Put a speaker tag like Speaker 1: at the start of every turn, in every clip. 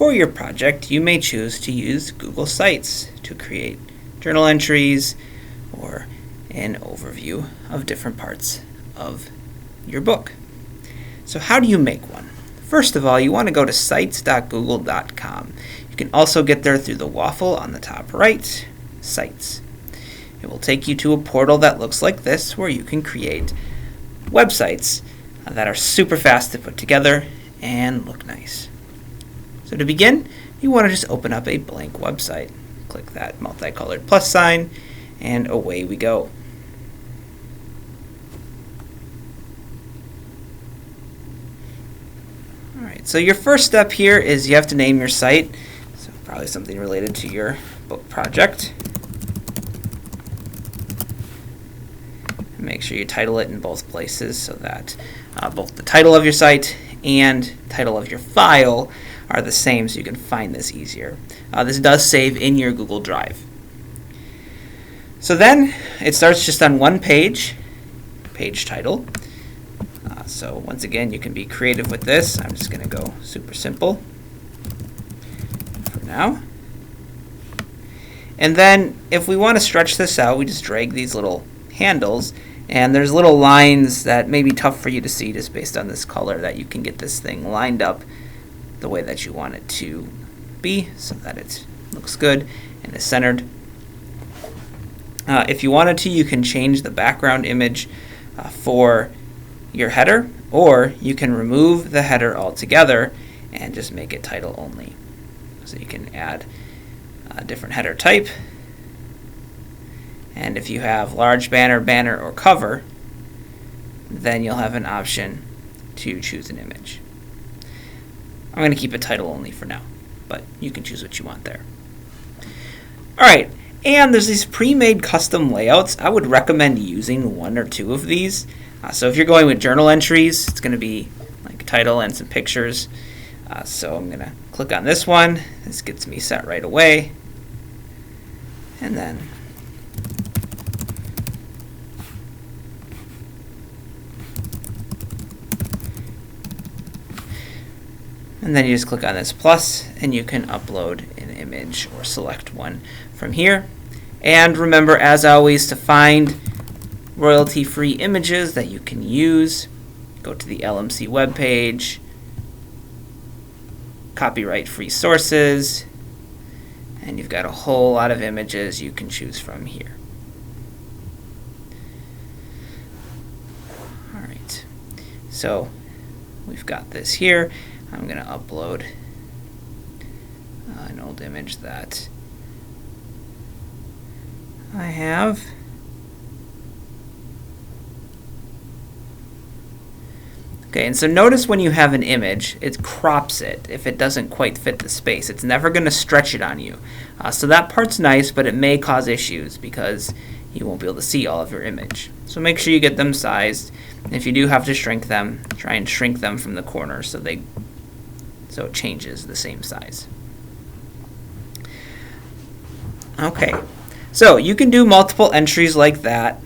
Speaker 1: For your project, you may choose to use Google Sites to create journal entries or an overview of different parts of your book. So how do you make one? First of all, you want to go to sites.google.com. You can also get there through the waffle on the top right, Sites. It will take you to a portal that looks like this, where you can create websites that are super fast to put together and look nice. So to begin, you want to just open up a blank website. Click that multicolored plus sign, and away we go. Alright, so your first step here is you have to name your site, so probably something related to your book project. Make sure you title it in both places so that both the title of your site and title of your file are the same, so you can find this easier. This does save in your Google Drive. So then it starts just on one page, page title. So once again, you can be creative with this. I'm just going to go super simple for now. And then if we want to stretch this out, we just drag these little handles, and there's little lines that may be tough for you to see just based on this color, that you can get this thing lined up the way that you want it to be so that it looks good and is centered. If you wanted to, you can change the background image for your header, or you can remove the header altogether and just make it title only. So you can add a different header type, and if you have large banner, or cover, then you'll have an option to choose an image. I'm going to keep it title only for now, but you can choose what you want there. Alright, and there's these pre-made custom layouts. I would recommend using one or two of these. So if you're going with journal entries, it's going to be like a title and some pictures. So I'm going to click on this one. This gets me set right away. And then you just click on this plus, and you can upload an image or select one from here. And remember, as always, to find royalty-free images that you can use, go to the LMC webpage, copyright-free sources, and you've got a whole lot of images you can choose from here. Alright, so we've got this here. I'm going to upload an old image that I have. Okay, and so notice when you have an image, it crops it if it doesn't quite fit the space. It's never going to stretch it on you. So that part's nice, but it may cause issues because you won't be able to see all of your image. So make sure you get them sized. And if you do have to shrink them, try and shrink them from the corners so it changes the same size. Okay, so you can do multiple entries like that,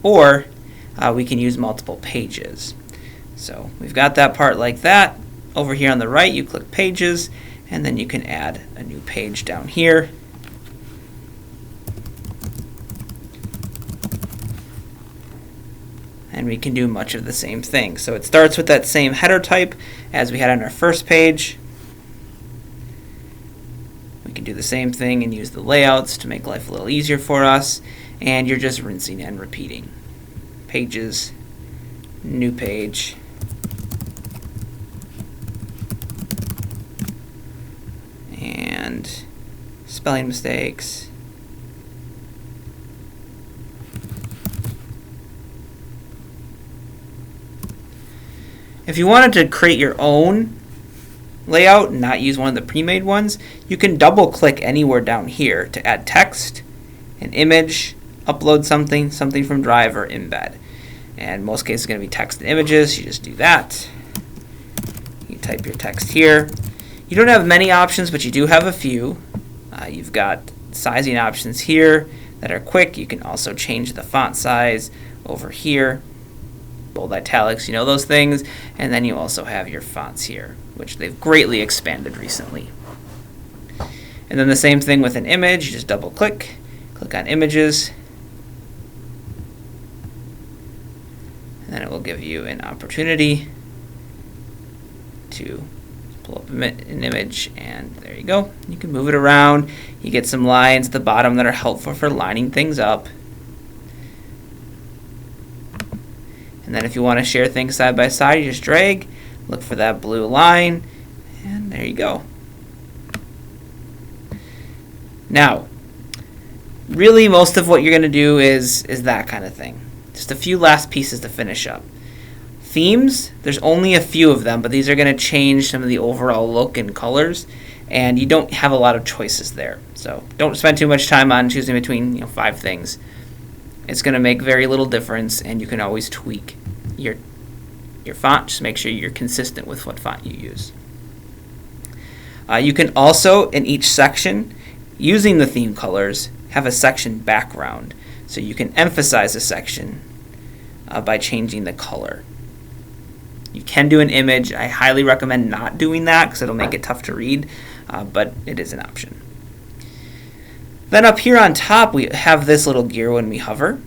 Speaker 1: or we can use multiple pages. So we've got that part like that. Over here on the right, you click Pages, and then you can add a new page down here. And we can do much of the same thing. So it starts with that same header type as we had on our first page. We can do the same thing and use the layouts to make life a little easier for us. And you're just rinsing and repeating. Pages, new page, and spelling mistakes. If you wanted to create your own layout and not use one of the pre-made ones, you can double click anywhere down here to add text, an image, upload something from Drive, or embed. And in most cases it's going to be text and images. You just do that. You type your text here. You don't have many options, but you do have a few. You've got sizing options here that are quick. You can also change the font size over here. bold, italics, you know those things. And then you also have your fonts here, which they've greatly expanded recently. And then the same thing with an image. You just double click on images, and then it will give you an opportunity to pull up an image, and there you go. You can move it around. You get some lines at the bottom that are helpful for lining things up. And then if you want to share things side by side, you just drag, look for that blue line, and there you go. Now, really most of what you're going to do is that kind of thing. Just a few last pieces to finish up. Themes, there's only a few of them, but these are going to change some of the overall look and colors, and you don't have a lot of choices there. So don't spend too much time on choosing between 5 things. It's going to make very little difference, and you can always tweak your font. Just make sure you're consistent with what font you use. You can also, in each section, using the theme colors, have a section background. So you can emphasize a section by changing the color. You can do an image. I highly recommend not doing that because it'll make it tough to read, but it is an option. Then up here on top, we have this little gear when we hover,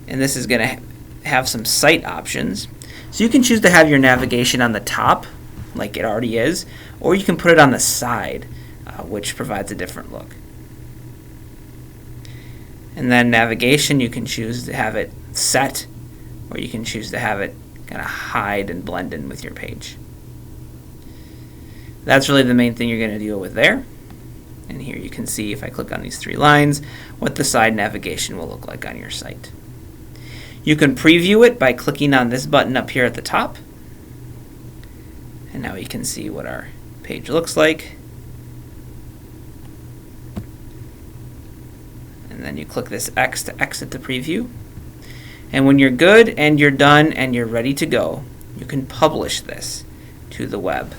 Speaker 1: and this is going to have some site options. So you can choose to have your navigation on the top, like it already is, or you can put it on the side, which provides a different look. And then navigation, you can choose to have it set, or you can choose to have it kind of hide and blend in with your page. That's really the main thing you're going to deal with there. And here you can see, if I click on these 3 lines, what the side navigation will look like on your site. You can preview it by clicking on this button up here at the top. And now you can see what our page looks like. And then you click this X to exit the preview. And when you're good and you're done and you're ready to go, you can publish this to the web.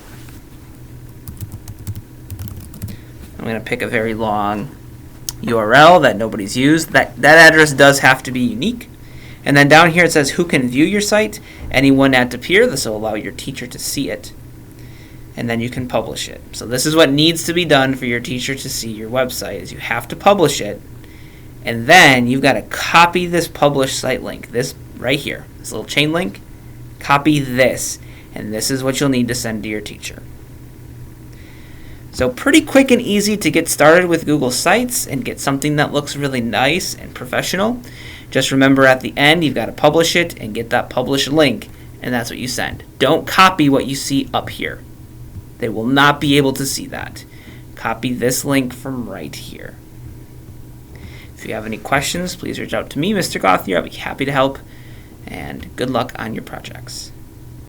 Speaker 1: I'm going to pick a very long URL that nobody's used. That address does have to be unique. And then down here it says who can view your site. Anyone at Appear. This will allow your teacher to see it. And then you can publish it. So this is what needs to be done for your teacher to see your website, is you have to publish it. And then you've got to copy this published site link, this right here, this little chain link. Copy this, and this is what you'll need to send to your teacher. So pretty quick and easy to get started with Google Sites and get something that looks really nice and professional. Just remember at the end, you've got to publish it and get that published link, and that's what you send. Don't copy what you see up here. They will not be able to see that. Copy this link from right here. If you have any questions, please reach out to me, Mr. Gauthier. I'll be happy to help, and good luck on your projects.